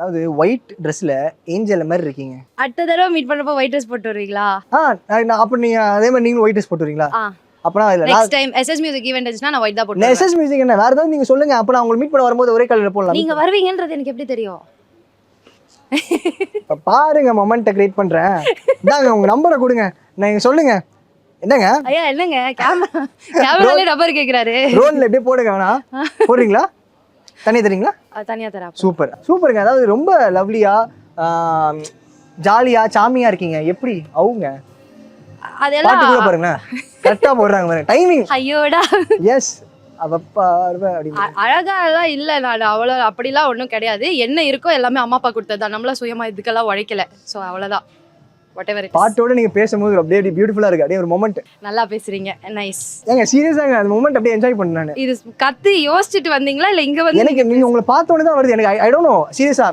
அதாவது ஒயிட் ட்ரெஸ்ல ஏஞ்சல் மாதிரி இருக்கீங்க. அடுத்த தடவை மீட் பண்ணப்போ ஒயிட் ட்ரெஸ் போட்டு வருவீங்களா? அப்ப நீங்க அதே மாதிரி நீங்களும் ஒயிட் ட்ரெஸ் போட்டு வரீங்களா? அப்பனா இல்ல next time SS music event இருந்துச்சுனா நான் ஒயிட் தான் போட்டு வருவேன். SS மியூசிக் என்ன வேற ஏதாவது நீங்க சொல்லுங்க. அப்ப நான் உங்களுக்கு மீட் பண்ண வரும்போது ஒரே கலர்ல போடலாம். நீங்க வருவீங்கன்றது எனக்கு எப்படி தெரியும்? பாருங்க மொமெண்ட்ட கிரியேட் பண்றேன். இந்தாங்க உங்க நம்பரை கொடுங்க. நீங்க சொல்லுங்க. என்னங்க? ஐயா என்னங்க கேமரால நம்பர் கேக்குறாரு. ரோல்ல அப்படியே போடுங்க வேணா. போடுறீங்களா? தனியா தரீங்களா? தனியா தரா. சூப்பருங்க. அதாவது ரொம்ப லவ்லியா ஜாலியா சாமியா இருக்கீங்க. எப்படி அவங்க அதெல்லாம் பாட்டு கூட பாருங்களேன். கரெக்டா போடுறாங்க பாருங்க. டைமிங் ஐயோடா. எஸ் அவப்பார்வ அப்படி அழகா எல்லாம் இல்ல. நான் அவ்வளவு அப்படிலாம் ஒன்றும் கிடையாது. என்ன இருக்கோ எல்லாமே அம்மா அப்பா கொடுத்ததுதான். நம்மளா சுயமா இதுக்கெல்லாம் உழைக்கல. ஸோ அவ்வளோதான். What ever. பாட்டோட நீங்க பேசும்போது அப்படியே பியூட்டிஃபுல்லா இருக்கு. அப்படியே ஒரு மொமெண்ட். நல்லா பேசுறீங்க. நைஸ். ஏங்க சீரியஸாங்க அந்த மொமெண்ட் அப்படியே என்ஜாய் பண்ணேன் நான். இது கத்து யோசிச்சுட்டு வந்தீங்களா இல்ல இங்க வந்து? எனக்கு நீங்க உங்களை பார்த்த உடனே தான் வருது. எனக்கு ஐ டோன்ட் நோ சீரியஸா